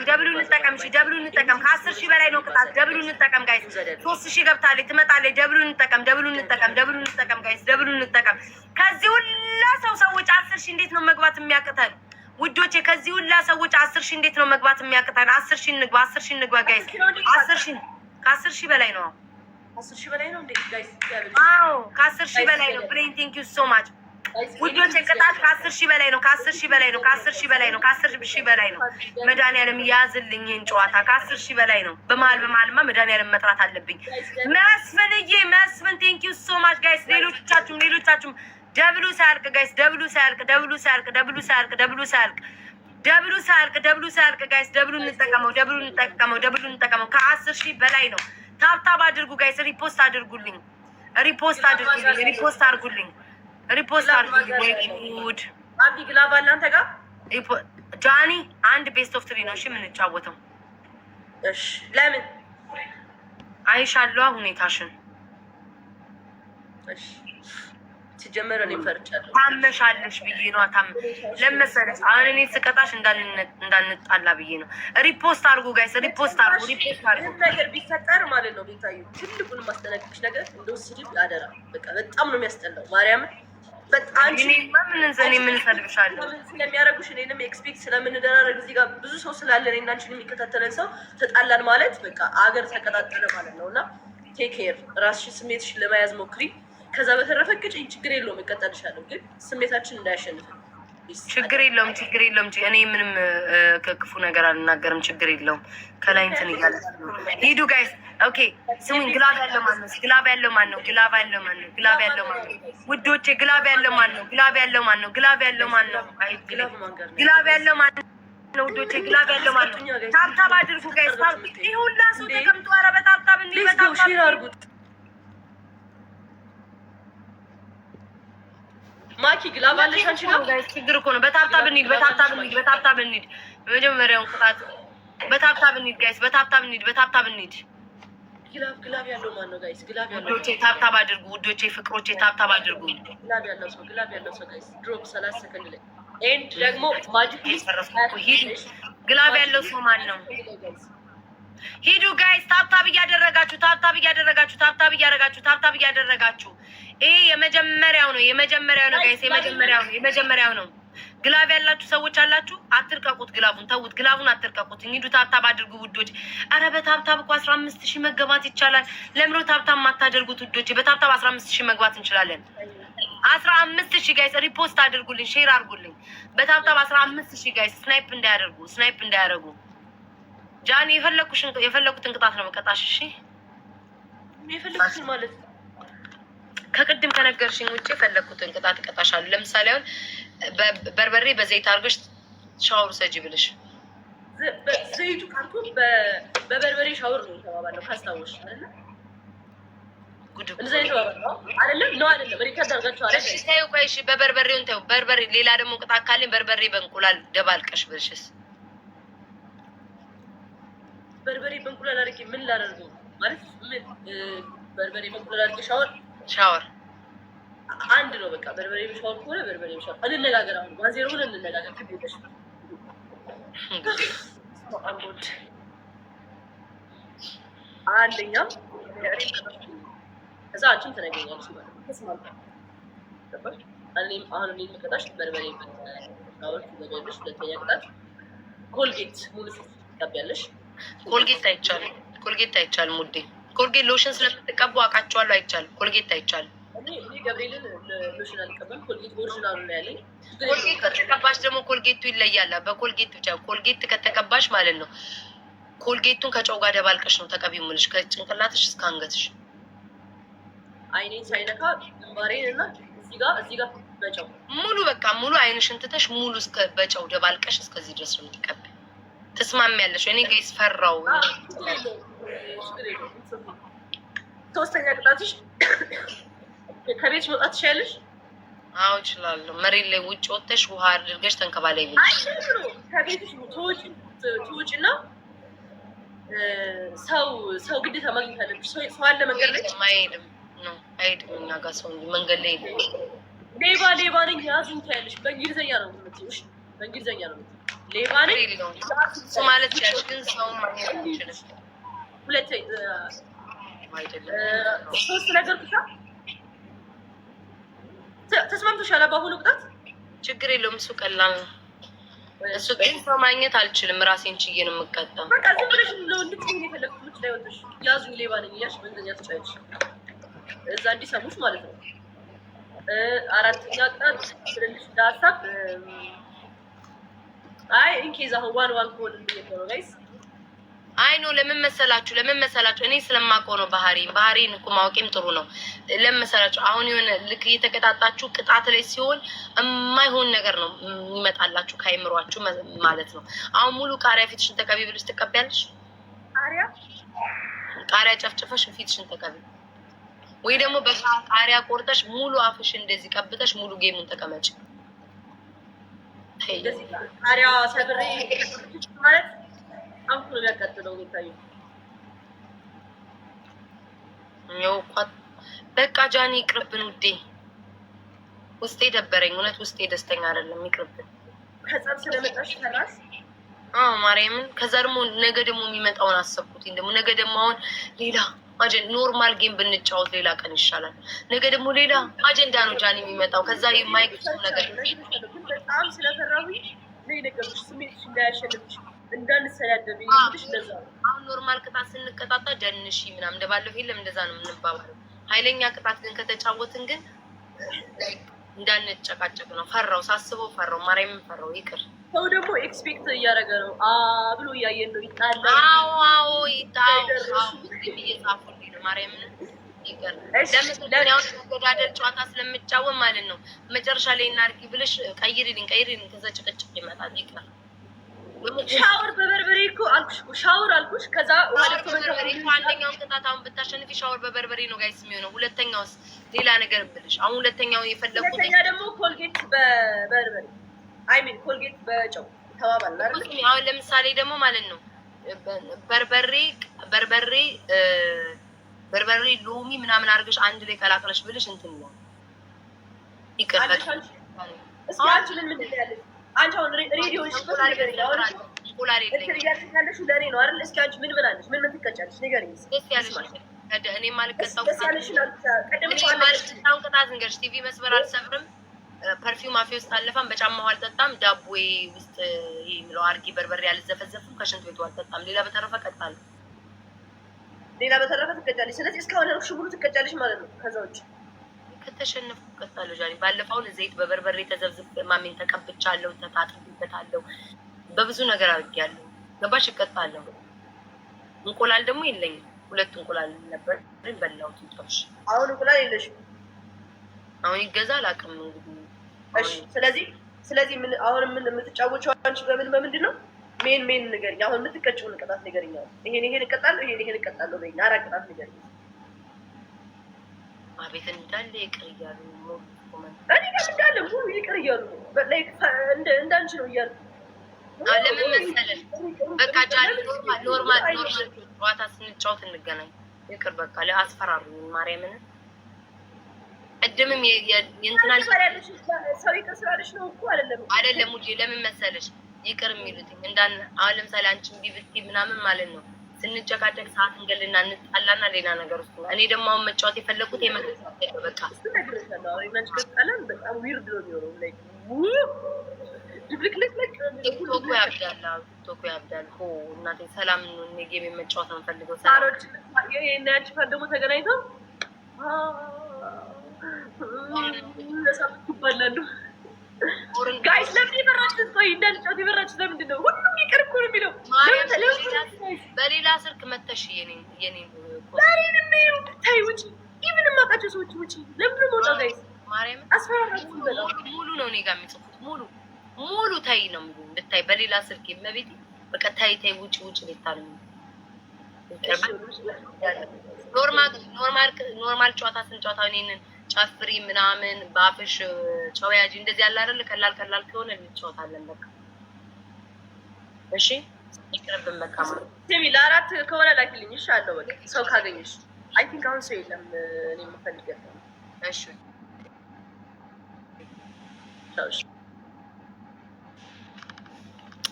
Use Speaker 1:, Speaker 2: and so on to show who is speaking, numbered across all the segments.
Speaker 1: ደብሉ እንጠቀም። እሺ ደብሉ እንጠቀም። ከ10 ሺህ በላይ ነው ቅጣት። ደብሉ እንጠቀም ጋይስ። 3000 ገብታለች ትመጣለች። ደብሉ እንጠቀም። ደብሉ እንጠቀም። ደብሉ እንጠቀም ጋይስ። ደብሉ እንጠቀም። ከዚህ ሁላ ሰዎች 10 ሺህ እንዴት ነው መግባት የሚያቅተን ውዶቼ? ከዚህ ሁላ ሰዎች 10 ሺህ እንዴት ነው መግባት የሚያቅተን? 10 ሺህ እንግባ። 10 ሺህ እንግባ ጋይስ። 10 ሺህ ከ10 ሺህ በላይ ነው።
Speaker 2: 10 ሺህ በላይ ነው እንዴ ጋይስ?
Speaker 1: አዎ ከ10 ሺህ በላይ ነው። ብሬን ቴንክ ዩ ሶ ማች ውዶቼ ቅጣት ከ10 ሺህ በላይ ነው። ከ10 ሺህ በላይ ነው። ከ10 ሺህ በላይ ነው። ከ10 ሺህ በላይ ነው። መድኃኒዓለም ያዝልኝ ይሄን ጨዋታ። ከ10 ሺህ በላይ ነው። በመሀልማ መድኃኒዓለም መጥራት አለብኝ። መስፍን ቴንክ ዩ ሶ ማች ጋይስ። ሌሎቻችሁም ደብሉ ሳያልቅ ጋይስ፣ ደብሉ ሳያልቅ ጋይስ፣ ደብሉ እንጠቀመው። ከ10 ሺህ በላይ ነው። ታብታብ አድርጉ ጋይስ። ሪፖስት አድርጉልኝ። ሪፖስት አድርጉልኝ። ጉድ
Speaker 2: አቢ ግላባ እናንተ ጋር
Speaker 1: ጃኒ አንድ ቤስት ኦፍ 3 ነው። እሺ የምንጫወተው።
Speaker 2: እሺ ለምን
Speaker 1: አይሻለሁ ሁኔታሽን።
Speaker 2: እሺ ሲጀመር እኔ ፈርቻለሁ።
Speaker 1: ታመሻለሽ ብዬ ነው። ለመሰለሽ አሁን እኔ ስቀጣሽ እንዳንጣላ ብዬ ነው። ሪፖስት አድርጉ ጋይስ። ሪፖስት አድርጉ።
Speaker 2: ነገር ቢፈጠር ማለት ነው ቤታዩ ትልቁን ማስጠነቅቅሽ ነገር እንደው ስድብ አደራ። በቃ በጣም ነው የሚያስጠላው ማርያምን። በጣም
Speaker 1: ምን ሰልብሻለሁ
Speaker 2: ስለሚያደርጉሽ እኔንም ኤክስፔክት ስለምንደራረግ እዚህ ጋር ብዙ ሰው ስላለ እኔና አንቺን የሚከታተለን ሰው ተጣላን ማለት በቃ አገር ተቀጣጠለ ማለት ነው። እና ቴክ ኬር፣ ራስሽን ስሜትሽን ለመያዝ ሞክሪ። ከዛ በተረፈ ቅጭኝ ችግር የለውም እቀጠልሻለሁ፣ ግን ስሜታችን እንዳያሸንፍ።
Speaker 1: ችግር የለውም። እኔ ምንም ከክፉ ነገር አልናገርም። ችግር የለውም። ከላይ እንትን እያለ ሂዱ ጋይስ። ኦኬ ስሙኝ። ግላብ ያለው ማን ነው? ውዶቼ ግላብ ያለው ማን ነው? ግላብ ያለው ማን ነው? ውዶቼ ግላብ ያለው ማን ነው? ታብታብ አድርጉ ጋይስ። ይሄ ሁላ ሰው ተቀምጦ ኧረ በታብታብ
Speaker 2: አድርጉት። ማኪ ግላብ አለሽ አንቺ ነው
Speaker 1: ጋይስ። ችግር እኮ ነው። በታብታብ እንሂድ። መጀመሪያውን ቅጣት በታብታብ እንሂድ ጋይስ። በታብታብ እንሂድ።
Speaker 2: ግላብ ያለው ማን ነው ጋይስ? ግላብ ያለው
Speaker 1: ውዶቼ ታብታብ አድርጉ። ውዶቼ ፍቅሮቼ ታብታብ አድርጉ።
Speaker 2: ግላብ ያለው ሰው ጋይስ ድሮፕ 30 ሰከንድ ላይ ኤንድ ደግሞ ማጂክ
Speaker 1: ሂዱ። ግላብ ያለው ሰው ማን ነው? ሂዱ ጋይስ። ታብታብ እያደረጋችሁ ይሄ የመጀመሪያው ነው ጋይስ። የመጀመሪያው ነው። ግላብ ያላችሁ ሰዎች አላችሁ፣ አትርቀቁት። ግላቡን አትርቀቁት። እንሂዱ። ታብታብ አድርጉ ውዶች። አረ በታብታብ እኮ 15000 መገባት ይቻላል። ለምሮ ታብታብ ማታደርጉት ውዶች? በታብታብ 15000 መግባት እንችላለን። 15000 ጋይስ ሪፖስት አድርጉልኝ፣ ሼር አድርጉልኝ። በታብታብ 15000 ጋይስ። ስናይፕ እንዳያደርጉ። ጃኒ የፈለኩትን ቅጣት ነው መቀጣሽ። እሺ
Speaker 2: የፈለኩትን ማለት
Speaker 1: ከቅድም ከነገርሽኝ ውጭ የፈለኩትን ቅጣት እቀጣሻለሁ። ለምሳሌ አሁን በርበሬ በዘይት አድርገሽ ሻወር ሰጂ ብልሽ
Speaker 2: ዘይቱ ካርቶ በበርበሬ ሻወር ነው ተባባለው። ካስታወሽ አይደል?
Speaker 1: ጉድ
Speaker 2: አይደለም ሪከርድ አድርጋችሁ አለ።
Speaker 1: እሺ ታዩ ቆይሽ። በበርበሬውን ታዩ። በርበሬ ሌላ ደግሞ ቅጣት ካለኝ በርበሬ በእንቁላል ደባልቀሽ ብልሽስ?
Speaker 2: በርበሬ በእንቁላል አድርጌ ምን ላደርገው ማለት ምን? በርበሬ በእንቁላል አድርጌ
Speaker 1: ሻወር
Speaker 2: አንድ ነው በቃ። በርበሬ ሻወር ከሆነ በርበሬ ሻወር እንነጋገር። አሁን ዋዜሮ ሆነ እንነጋገር። ከቤተሽ አንደኛው ከዛ አንቺም ተነገኛለሽ ማለት ነው። ተስማምታ ተባሽ አሁን እኔ መቀጣሽ በርበሬ ሻወር ትገኛለሽ። ሁለተኛ ቅጣት ኮልጌት ሙሉ ትቀቢያለሽ።
Speaker 1: ኮልጌት አይቻልም ውዴ። ኮልጌት ሎሽን ስለምትቀቡ አውቃቸዋለሁ። አይቻልም። ኮልጌት አይቻልም።
Speaker 2: እኔ ገብርኤልን ሎሽን አልቀበል። ኮልጌት ኦሪጂናሉ ነው ያለኝ።
Speaker 1: ኮልጌት ከተቀባሽ ደግሞ ኮልጌቱ ይለያል። በኮልጌት ብቻ ኮልጌት ከተቀባሽ ማለት ነው። ኮልጌቱን ከጨው ጋር ደባልቀሽ ነው ተቀቢው የምልሽ፣ ከጭንቅላትሽ እስከ አንገትሽ።
Speaker 2: አይኔን ሳይነካ ግንባሬን እና እዚህ ጋር በጨው
Speaker 1: ሙሉ አይንሽን ትተሽ ሙሉ እስከ በጨው ደባልቀሽ እስከዚህ ድረስ ነው የምትቀቢው። ትስማሚያለሽ? እኔ ጋይስ ፈራው።
Speaker 2: ሶስተኛ ቅጣትሽ ከቤት መውጣት ትችያለሽ?
Speaker 1: አዎ እችላለሁ። መሬት ላይ ውጭ ወጥተሽ ውሃ አድርገሽ ተንከባላይ ብለሽ
Speaker 2: ከቤትሽ ትውጪና ሰው ግዴታ ማግኘት አለብሽ። ሰው አለ መንገድ ላይ
Speaker 1: አይሄድም። እኛ ጋር ሰው መንገድ ላይ
Speaker 2: ሌባ ነኝ ያዙኝ ትያለሽ። በእንግሊዝኛ ነው የምትይው። በእንግሊዝኛ ነው ሌባ ነኝ
Speaker 1: እሱ ማለት ግን ሰው ማግኘት ይችላል።
Speaker 2: ሁለት ሶስት ነገር ብቻ ተስማምቶሻል። በአሁኑ ቅጣት
Speaker 1: ችግር የለውም። እሱ ቀላል ነው። እሱ ግን ሰው ማግኘት አልችልም። ራሴን ችዬ ነው የምቀጣው።
Speaker 2: በቃ ዝም ብለሽ ነው እንድትይኝ የፈለግኩት። ልጅ ላይ ወጥሽ ያዙ ሌባ ነኝ እያልሽ በእንግሊዝኛ ትጫወች እዛ እንዲሰሙሽ ማለት ነው። አራተኛ ቅጣት ስለልሽ ሀሳብ አይ ኢንኬዝ አሁን ዋን ኮድ እንዴት ነው ጋይስ?
Speaker 1: አይ ኖ ለምን መሰላችሁ እኔ ስለማውቀው ነው። ባህሪን እኮ ማወቄም ጥሩ ነው። ለምን መሰላችሁ አሁን የሆነ ልክ እየተቀጣጣችሁ ቅጣት ላይ ሲሆን የማይሆን ነገር ነው የሚመጣላችሁ ከአይምሯችሁ ማለት ነው። አሁን ሙሉ ቃሪያ ፊትሽን ተቀቢ ብለሽ ትቀቢያለሽ? ቃሪያ ጨፍጭፈሽ ፊትሽን ተቀቢ፣ ወይ ደግሞ በቃሪያ ቆርጠሽ ሙሉ አፍሽ እንደዚህ ቀብተሽ ሙሉ ጌሙን ተቀመጭ።
Speaker 2: ቃሪያ ሰብሬ ማለት አምኩ ነው ያቀጥለው የሚታየው።
Speaker 1: በቃ ጃኒ ይቅርብን ውዴ፣ ውስጤ ደበረኝ። እውነት ውስጤ ደስተኛ አይደለም። ይቅርብን።
Speaker 2: ከዛም ስለመጣሽ ተራስ
Speaker 1: ማርያምን። ከዛ ደግሞ ነገ ደግሞ የሚመጣውን አሰብኩት። ደግሞ ነገ ደግሞ አሁን ሌላ ኖርማል ጌም ብንጫወት ሌላ ቀን ይሻላል። ነገ ደግሞ ሌላ አጀንዳ ነው ጃኒ የሚመጣው። ከዛ የማይክሱ ነገር
Speaker 2: በጣም ስለፈራሁኝ ነው ነገርሽ። ስሜትሽ እንዳያሸንፍሽ እንዳንሰዳደብ ይልሽ። ለዛ
Speaker 1: አሁን ኖርማል ቅጣት ስንቀጣጣ ደንሺ ምናምን እንደባለፈው የለም፣ እንደዛ ነው የምንባባለው። ኃይለኛ ቅጣት ግን ከተጫወትን ግን እንዳንጨቃጨቅ ነው። ፈራው፣ ሳስበው ፈራው፣ ማርያምን ፈራው። ይቅር።
Speaker 2: ሰው ደግሞ ኤክስፔክት እያደረገ ነው ብሎ እያየን ነው። ይጣላል።
Speaker 1: አዎ እየጻፉልኝ ነው። ማርያምን ይቅር። ለምን ያው ተወዳደር ጨዋታ ስለምጫወት ማለት ነው። መጨረሻ ላይ እናርጊ ብለሽ ቀይሪልኝ ከዛ ጭቅጭቅ ይመጣል። ይቅር።
Speaker 2: ሻወር በበርበሬ እኮ አልኩሽ እኮ ሻወር አልኩሽ። ከዛ
Speaker 1: በበርበሬ እኮ አንደኛውን ቅጣት አሁን ብታሸንፊ ሻወር በበርበሬ ነው ጋይስ የሚሆነው። ሁለተኛውስ ሌላ ነገር ብልሽ። አሁን ሁለተኛው የፈለኩት
Speaker 2: ሁለተኛ ደግሞ ኮልጌት በበርበሬ አይ ሚን ኮልጌት በጨው ተባባልን አይደል?
Speaker 1: አሁን ለምሳሌ ደግሞ ማለት ነው በርበሬ ሎሚ ምናምን አድርገሽ አንድ ላይ ቀላቅለሽ ብልሽ እንትን ነው ይቅር።
Speaker 2: እስኪ አንቺ ምን ያለሽ አንቺ አሁን ሬዲዮ ሽበት ነገር ያወራ
Speaker 1: ቁላሪ
Speaker 2: ያለሽ ለኔ ነው አይደል? እስኪ አንቺ ምን አለሽ? ምን ትቀጫለሽ? ንገሪኝ።
Speaker 1: ደስ ያለሽ እኔ ማልቀጣው
Speaker 2: ቀደም
Speaker 1: ቅጣት ንገርሽ። ቲቪ መስበር አልሰብርም፣ ፐርፊውም አፌ ውስጥ አለፋም፣ በጫማው አልጠጣም፣ ዳቦዬ ውስጥ የሚለው አርጊ በርበሬ አልዘፈዘፍም፣ ከሽንት ቤቱ አልጠጣም። ሌላ በተረፈ ቀጣለሁ።
Speaker 2: ሌላ በተረፈ ትቀጫለሽ። ስለዚህ እስካሁን ያልኩሽ ሙሉ ትቀጫለሽ ማለት ነው። ከዛ ውጭ
Speaker 1: ከተሸነፍኩ ቀጣለሁ። ጃኒ ባለፈውን ዘይት በበርበሬ ተዘብዝብ ማሜን ተቀብቻለሁ፣ ተታጥቤበታለሁ፣ በብዙ ነገር አድርጌያለሁ። ገባሽ? እቀጣለሁ። እንቁላል ደግሞ የለኝም። 2 እንቁላል ነበር ግን በላሁት። እንጦሽ
Speaker 2: አሁን እንቁላል የለሽም።
Speaker 1: አሁን ይገዛል አቅም እንግዲህ።
Speaker 2: እሺ ስለዚህ ምን አሁን ምን የምትጫወቻው አንቺ በምንድን ነው? ሜን ንገሪኝ። አሁን የምትቀጭውን ቅጣት ንገሪኝ። ይሄን እቀጣለሁ፣ ይሄን እቀጣለሁ በይኝ። 4 ቅጣት ንገሪኝ።
Speaker 1: አቤት እንዳለ ይቅር እያሉ ነው።
Speaker 2: እኔ ጋር እንዳለ ሙሉ ይቅር እያሉ ነው። ላይክ እንዳንቺ ነው እያሉ
Speaker 1: ለምን መሰለሽ? በቃ ጃኒ ኖርማል ጨዋታ ስንጫወት እንገናኝ። ይቅር በቃ ለአስፈራሩኝ ማርያምን። ቅድምም የእንትናን
Speaker 2: ሰው ይቅር ስላለሽ ነው እኮ
Speaker 1: አይደለም ውዴ። ለምን መሰለሽ ይቅር የሚሉት አሁን ለምሳሌ አንቺን ቢብቲ ምናምን ማለት ነው ስንጨቃጨቅ ሰዓት እንገልና እንጣላና ሌላ ነገር ውስጥ ነው። እኔ ደግሞ አሁን መጫወት የፈለኩት በቃ
Speaker 2: በጣም ዊርድ ነው የሚሆነው።
Speaker 1: ቲክቶኩ ያብዳል። እናቴ ሰላም ጌም መጫወት ነው ፈልገው
Speaker 2: ያንቺ ፈር ደግሞ ተገናኝተው ይባላሉ። ጋይስ ለምን የፈራችሁት? ቆይ እንዳልጫወት የፈራችሁት ለምንድን ነው? ሁሉም ይቅር እኮ ነው የሚለው።
Speaker 1: በሌላ ስልክ መተሽ
Speaker 2: ታይ ውጪ ኢቭን የማውቃቸው ሰዎች ውጪ ለምን ነው መውጣው? ጋይስ
Speaker 1: ማርያም
Speaker 2: አስፈራራችሁ።
Speaker 1: ሙሉ ነው እኔ ጋር የሚጽፉት ሙሉ ታይ ነው ብታይ በሌላ ስልክ መቤት በቃ ታይ ውጪ ልታል ኖርማል ጨዋታ ስንጨዋታ እኔንን ጨፍሪ ምናምን በአፍሽ ጨው ያጂ እንደዚህ ያለ አይደል? ቀላል ከሆነ እንጫወታለን በቃ እሺ። ይቅርብን በቃ
Speaker 2: ስሚ፣ ለ4 ከሆነ ላኪልኝ። እሺ አለው በቃ ሰው ካገኘሽ። አይ ቲንክ አሁን ሰው የለም። እኔ የምፈልገው
Speaker 1: እሺ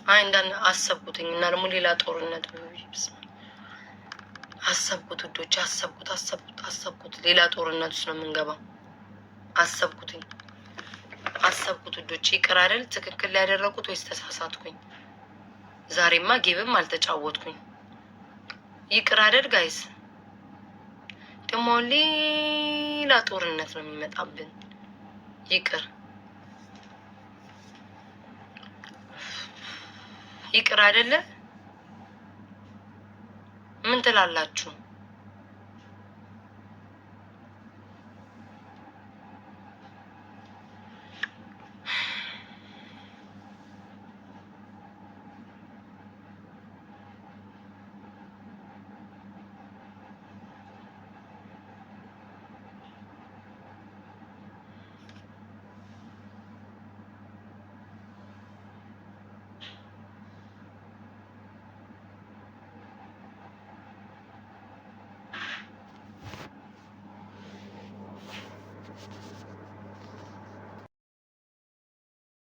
Speaker 1: አይ እንዳን አሰብኩትኝ እና ደግሞ ሌላ ጦርነት አሰብኩት ውዶች፣ አሰብኩት ሌላ ጦርነት ውስጥ ነው የምንገባው። አሰብኩት ውዶች። ይቅር አይደል ትክክል ላይ ያደረኩት ወይስ ተሳሳትኩኝ? ዛሬማ ጌብም አልተጫወትኩኝ። ይቅር አይደል ጋይስ? ደግሞ ሌላ ጦርነት ነው የሚመጣብን። ይቅር አይደለ? ምን ትላላችሁ?